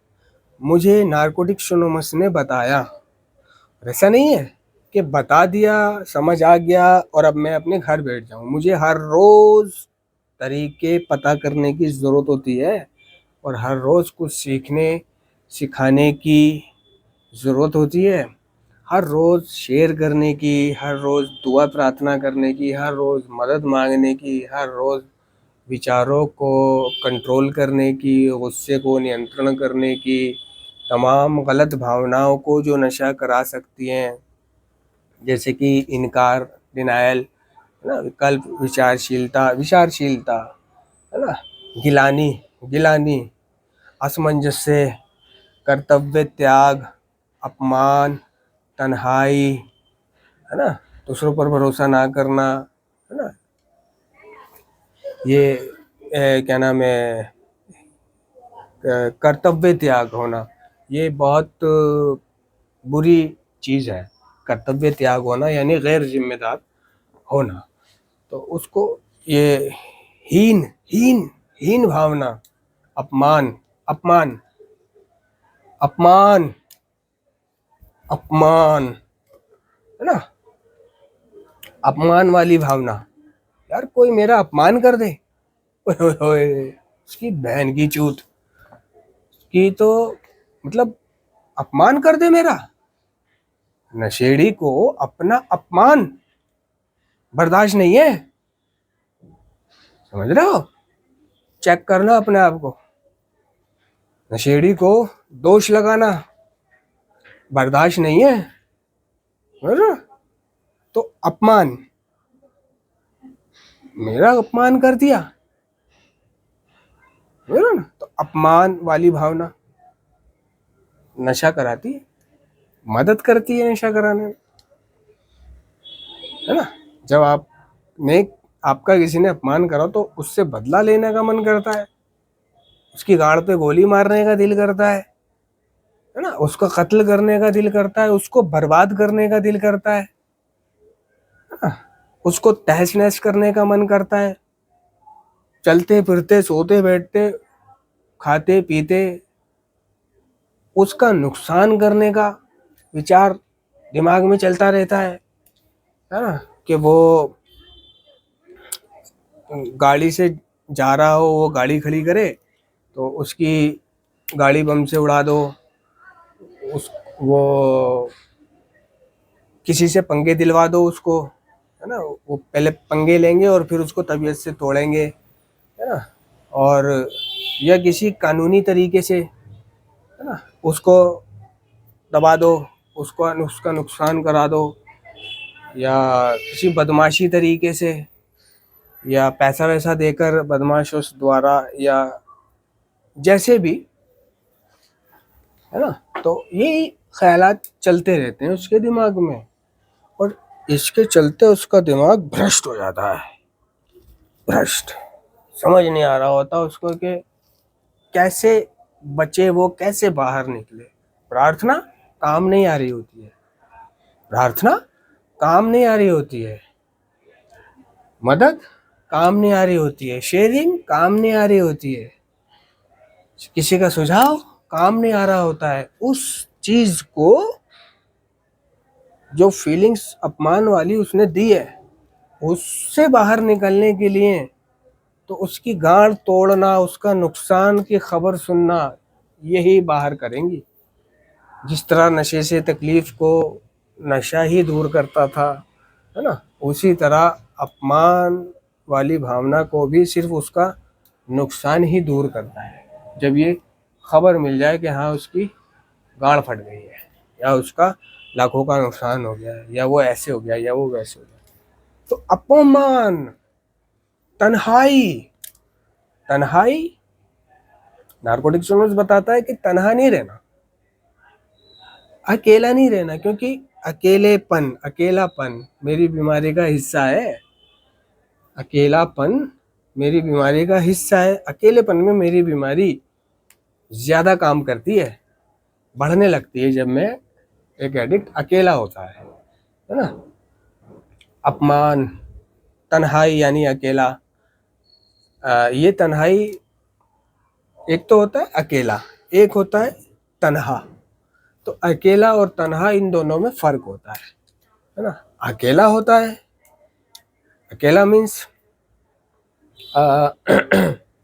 मुझे नारकोटिक्स एनोनिमस ने बताया। ऐसा नहीं है कि बता दिया, समझ आ गया और अब मैं अपने घर बैठ जाऊं। मुझे हर रोज तरीके पता करने की ज़रूरत होती है और हर रोज कुछ सीखने सिखाने की ज़रूरत होती है। हर रोज़ शेयर करने की, हर रोज़ दुआ प्रार्थना करने की, हर रोज़ मदद मांगने की, हर रोज़ विचारों को कंट्रोल करने की, गुस्से को नियंत्रण करने की, तमाम गलत भावनाओं को जो नशा करा सकती हैं, जैसे कि इनकार, डिनायल, है ना, विकल्प, विचारशीलता, विचारशीलता, है ना, गिलानी, गिलानी, असमंजस्य, कर्तव्य त्याग, अपमान, तन्हाई, है ना, दूसरों पर भरोसा ना करना, है ना, ये क्या नाम है, कर्तव्य त्याग होना, ये बहुत बुरी चीज़ है। कर्तव्य त्याग होना यानी गैर जिम्मेदार होना, तो उसको ये हीन, हीन, हीन भावना, अपमान, अपमान, अपमान, अपमान, है ना, अपमान वाली भावना, यार कोई मेरा अपमान कर दे, ओए ओए ओए, उसकी बहन की चूत की, तो मतलब अपमान कर दे मेरा। नशेड़ी को अपना अपमान बर्दाश्त नहीं है, समझ रहे हो? चेक करना अपने आप को। नशेड़ी को दोष लगाना बर्दाश्त नहीं है, समझ रहे हो? तो अपमान, मेरा अपमान कर दिया, समझ रहे हो ना? तो अपमान वाली भावना नशा कराती है, मदद करती है नशा कराने में, है ना। जब आपका किसी ने अपमान करा तो उससे बदला लेने का मन करता है, उसकी गाड़ पे गोली मारने का दिल करता है ना, उसका कत्ल करने का दिल करता है, उसको बर्बाद करने का दिल करता है ना, उसको तहस नहस करने का मन करता है। चलते फिरते, सोते बैठते, खाते पीते उसका नुकसान करने का विचार दिमाग में चलता रहता है ना, कि वो गाड़ी से जा रहा हो, वो गाड़ी खड़ी करे तो उसकी गाड़ी बम से उड़ा दो, उस वो किसी से पंगे दिलवा दो उसको, है ना, वो पहले पंगे लेंगे और फिर उसको तबीयत से तोड़ेंगे, है ना, और या किसी कानूनी तरीके से, है ना, उसको दबा दो, उसका नुकसान करा दो, या किसी बदमाशी तरीके से, या पैसा वैसा देकर बदमाशों द्वारा, या जैसे भी, है ना। तो यही ख्यालात चलते रहते हैं उसके दिमाग में, और इसके चलते उसका दिमाग भ्रष्ट हो जाता है, भ्रष्ट। समझ नहीं आ रहा होता उसको कि कैसे बचे, वो कैसे बाहर निकले। प्रार्थना काम नहीं आ रही होती है, प्रार्थना काम नहीं आ रही होती है, मदद काम नहीं आ रही होती है, शेयरिंग काम नहीं आ रही होती है, किसी का सुझाव काम नहीं आ रहा होता है। उस चीज को, जो फीलिंग्स अपमान वाली उसने दी है, उससे बाहर निकलने के लिए तो उसकी गांड तोड़ना, उसका नुकसान की खबर सुनना, यही बाहर करेंगी। जिस तरह नशे से तकलीफ को नशा ही दूर करता था, है ना, उसी तरह अपमान वाली भावना को भी सिर्फ उसका नुकसान ही दूर करता है। जब ये खबर मिल जाए कि हाँ उसकी गांड फट गई है, या उसका लाखों का नुकसान हो गया है, या वो ऐसे हो गया, या वो वैसे हो गया, तो अपमान, तन्हाई, तन्हाई, नार्कोटिक्स बताता है कि तन्हा नहीं रहना, अकेला नहीं रहना, क्योंकि अकेलेपन, अकेलापन मेरी बीमारी का हिस्सा है। अकेलापन मेरी बीमारी का हिस्सा है। अकेलेपन में मेरी बीमारी ज्यादा काम करती है, बढ़ने लगती है जब मैं एक एडिक्ट अकेला होता है ना। अपमान, तन्हाई यानी अकेला, ये तन्हाई, एक तो होता है अकेला, एक होता है तन्हा। तो अकेला और तन्हा, इन दोनों में फर्क होता है ना। अकेला होता है, अकेला मीन्स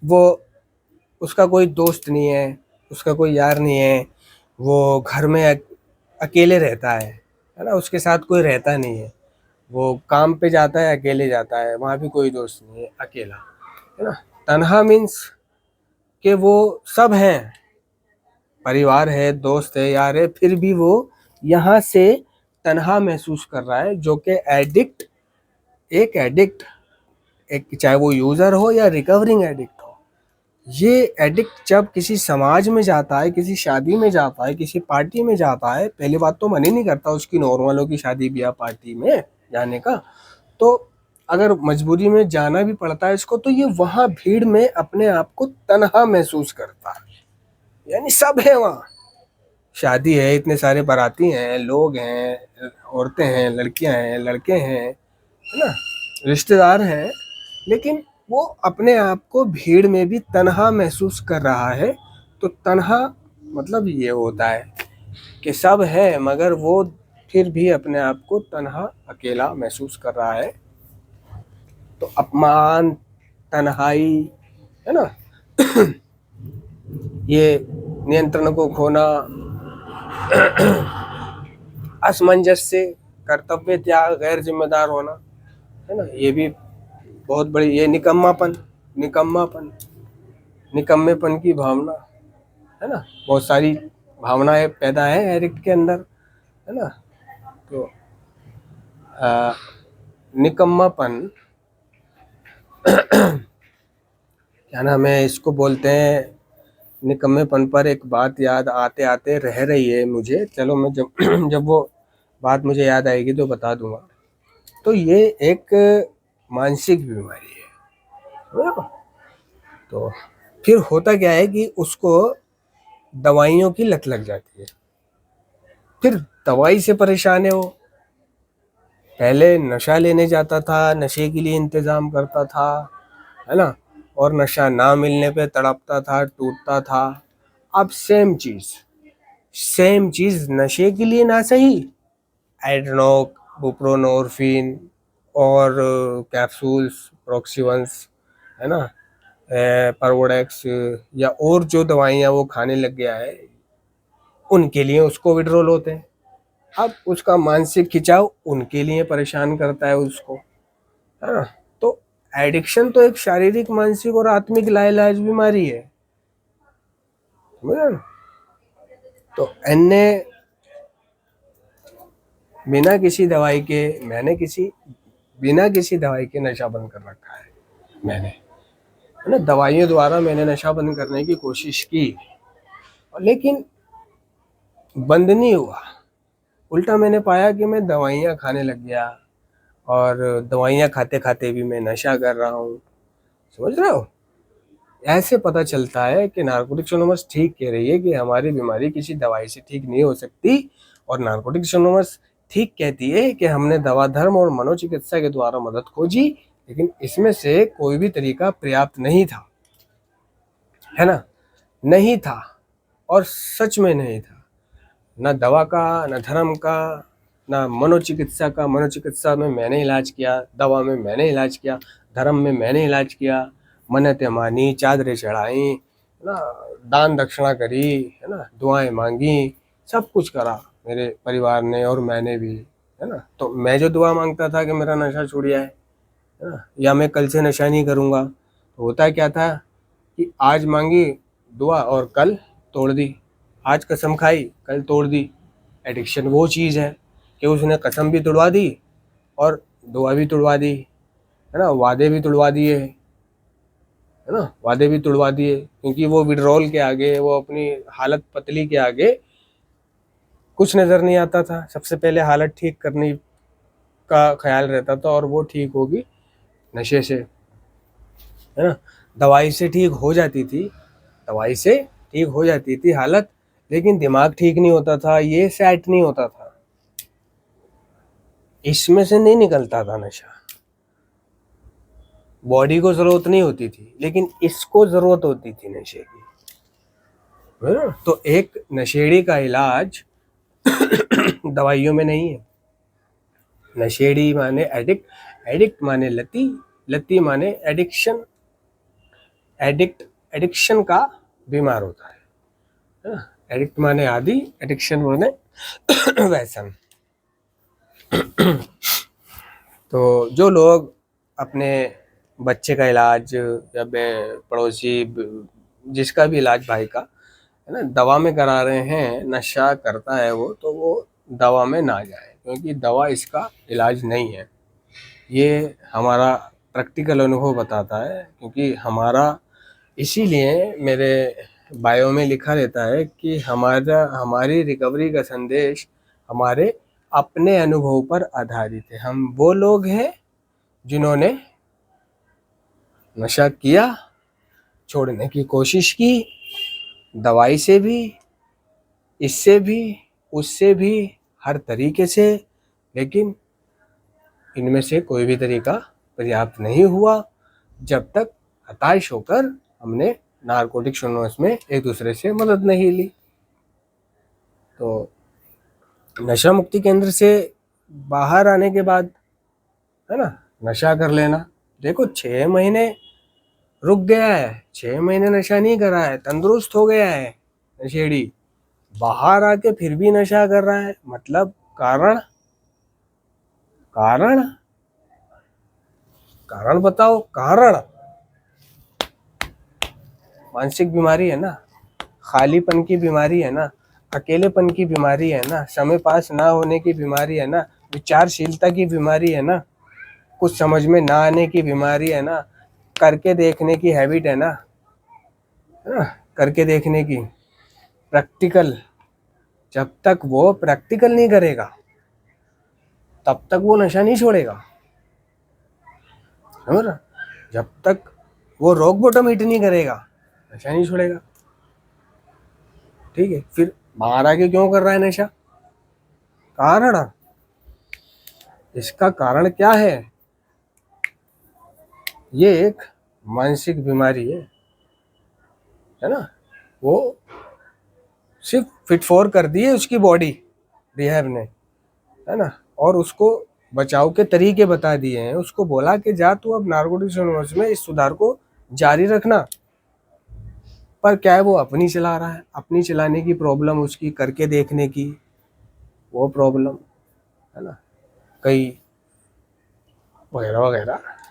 वो, उसका कोई दोस्त नहीं है, उसका कोई यार नहीं है, वो घर में अकेले रहता है ना, उसके साथ कोई रहता नहीं है, वो काम पे जाता है, अकेले जाता है, वहाँ भी कोई दोस्त नहीं है, अकेला, है ना। तन्हा मीन्स कि वो सब हैं, परिवार है, दोस्त है, यार है, फिर भी वो यहाँ से तन्हा महसूस कर रहा है, जो कि एडिक्ट, एक चाहे वो यूज़र हो या रिकवरिंग एडिक्ट हो, ये एडिक्ट जब किसी समाज में जाता है, किसी शादी में जाता है, किसी पार्टी में जाता है, पहली बात तो मन ही नहीं करता उसकी नॉर्मलों की शादी ब्याह पार्टी में जाने का, तो अगर मजबूरी में जाना भी पड़ता है इसको, तो ये वहाँ भीड़ में अपने आप को तन्हा महसूस करता है। यानी सब है वहाँ, शादी है, इतने सारे बाराती हैं, लोग हैं, औरतें हैं, लड़कियां हैं, लड़के हैं, है ना, रिश्तेदार हैं, लेकिन वो अपने आप को भीड़ में भी तन्हा महसूस कर रहा है। तो तन्हा मतलब ये होता है कि सब है मगर वो फिर भी अपने आप को तन्हा, अकेला महसूस कर रहा है। तो अपमान, तन्हाई, है ना, ये नियंत्रण को खोना, असमंजस्य, कर्तव्य त्याग, गैर जिम्मेदार होना, है ना, ये भी बहुत बड़ी, ये निकम्मेपन की भावना, है ना, बहुत सारी भावनाएं पैदा है एडिक्ट के अंदर, है ना। तो निकम्मापन क्या नाम है, इसको बोलते हैं निकम्मेपन पर एक बात याद आते आते रह रही है मुझे, चलो मैं जब जब वो बात मुझे याद आएगी तो बता दूंगा। तो ये एक मानसिक बीमारी है। तो फिर होता क्या है कि उसको दवाइयों की लत लग जाती है, फिर दवाई से परेशान है वो। पहले नशा लेने जाता था, नशे के लिए इंतज़ाम करता था, है ना, और नशा ना मिलने पे तड़पता था, टूटता था। अब सेम चीज़ नशे के लिए ना सही, एड्रेनोक, बुप्रोनोर्फिन और कैप्सूल्स, प्रोक्सिवंस, है ना, परवोडेक्स या और जो दवाइयाँ वो खाने लग गया है, उनके लिए उसको विड्रॉल होते हैं। अब उसका मानसिक खिंचाव उनके लिए परेशान करता है उसको, है ना। तो एडिक्शन तो एक शारीरिक, मानसिक और आत्मिक लाइलाज बीमारी है, समझे ना। तो एने बिना किसी दवाई के, बिना किसी दवाई के नशा बंद कर रखा है मैंने, है ना। दवाइयों द्वारा मैंने नशा बंद करने की कोशिश की, लेकिन बंद नहीं हुआ। उल्टा मैंने पाया कि मैं दवाइयाँ खाने लग गया, और दवाइयाँ खाते खाते भी मैं नशा कर रहा हूँ, समझ रहे हो। ऐसे पता चलता है कि नारकोटिक्स एनोनिमस ठीक कह रही है कि हमारी बीमारी किसी दवाई से ठीक नहीं हो सकती, और नारकोटिक्स एनोनिमस ठीक कहती है कि हमने दवा धर्म और मनोचिकित्सा के द्वारा मदद खोजी, लेकिन इसमें से कोई भी तरीका पर्याप्त नहीं था, है ना, नहीं था, और सच में नहीं था। न दवा का, न धर्म का, न मनोचिकित्सा का। मनोचिकित्सा में मैंने इलाज किया, दवा में मैंने इलाज किया, धर्म में मैंने इलाज किया, मन्नतें मानी, चादरें चढ़ाई, है ना, दान दक्षिणा करी, है ना, दुआएं मांगी, सब कुछ करा मेरे परिवार ने और मैंने भी, है ना। तो मैं जो दुआ मांगता था कि मेरा नशा छूट जाए, है ना, या मैं कल से नशा नहीं करूँगा, तो होता क्या था कि आज मांगी दुआ और कल तोड़ दी, आज कसम खाई कल तोड़ दी। एडिक्शन वो चीज़ है कि उसने कसम भी तोड़वा दी और दुआ भी तोड़वा दी, है ना, वादे भी तोड़वा दिए, है ना, वादे भी तोड़वा दिए, क्योंकि वो विड्रॉल के आगे, वो अपनी हालत पतली के आगे कुछ नज़र नहीं आता था। सबसे पहले हालत ठीक करने का ख्याल रहता था, और वो ठीक होगी नशे से, है ना। दवाई से ठीक हो जाती थी, दवाई से ठीक हो जाती थी हालत, लेकिन दिमाग ठीक नहीं होता था, ये सेट नहीं होता था, इसमें से नहीं निकलता था नशा। बॉडी को जरूरत नहीं होती थी, लेकिन इसको जरूरत होती थी नशे की, है ना। तो एक नशेड़ी का इलाज दवाइयों में नहीं है। नशेड़ी माने एडिक्ट, एडिक्ट माने लती, लती माने एडिक्शन, एडिक्शन का बीमार होता है ना। एडिक्ट माने आदि, एडिक्शन माने व्यसन। तो जो लोग अपने बच्चे का इलाज या पड़ोसी, जिसका भी इलाज भाई का, है ना, दवा में करा रहे हैं, नशा करता है वो, तो वो दवा में ना जाए, क्योंकि दवा इसका इलाज नहीं है। ये हमारा प्रैक्टिकल अनुभव बताता है, क्योंकि इसीलिए मेरे बायो में लिखा रहता है कि हमारी रिकवरी का संदेश हमारे अपने अनुभव पर आधारित है। हम वो लोग हैं जिन्होंने नशा किया, छोड़ने की कोशिश की, दवाई से भी, इससे भी, उससे भी, हर तरीके से, लेकिन इनमें से कोई भी तरीका पर्याप्त नहीं हुआ जब तक हताश होकर हमने नारकोटिक्स एनोनिमस में एक दूसरे से मदद नहीं ली। तो नशा मुक्ति केंद्र से बाहर आने के बाद, है ना, नशा कर लेना। देखो 6 महीने रुक गया है, 6 महीने नशा नहीं करा है, तंदुरुस्त हो गया है नशेड़ी, बाहर आके फिर भी नशा कर रहा है, मतलब कारण कारण कारण बताओ। कारण मानसिक बीमारी है ना, खालीपन की बीमारी है ना, अकेलेपन की बीमारी है ना, समय पास ना होने की बीमारी है ना, विचारशीलता की बीमारी है ना, कुछ समझ में ना आने की बीमारी है ना, करके देखने की हैबिट है ना, करके देखने की, प्रैक्टिकल। जब तक वो प्रैक्टिकल नहीं करेगा तब तक वो नशा नहीं छोड़ेगा, समझ रहा? जब तक वो रॉक बॉटम हिट नहीं करेगा नशा नहीं छोड़ेगा। ठीक है, फिर बाहर आके क्यों कर रहा है नशा? कारण, इसका कारण क्या है? ये एक मानसिक बीमारी है ना। वो सिर्फ फिट फॉर कर दी है उसकी बॉडी, रिहैब ने, है ना, और उसको बचाव के तरीके बता दिए हैं। उसको बोला कि जा तू अब नारकोटिक्स एनोनिमस में इस सुधार को जारी रखना। पर क्या है, वो अपनी चला रहा है, अपनी चलाने की प्रॉब्लम, उसकी करके देखने की वो प्रॉब्लम, है ना, कई वगैरह वगैरह।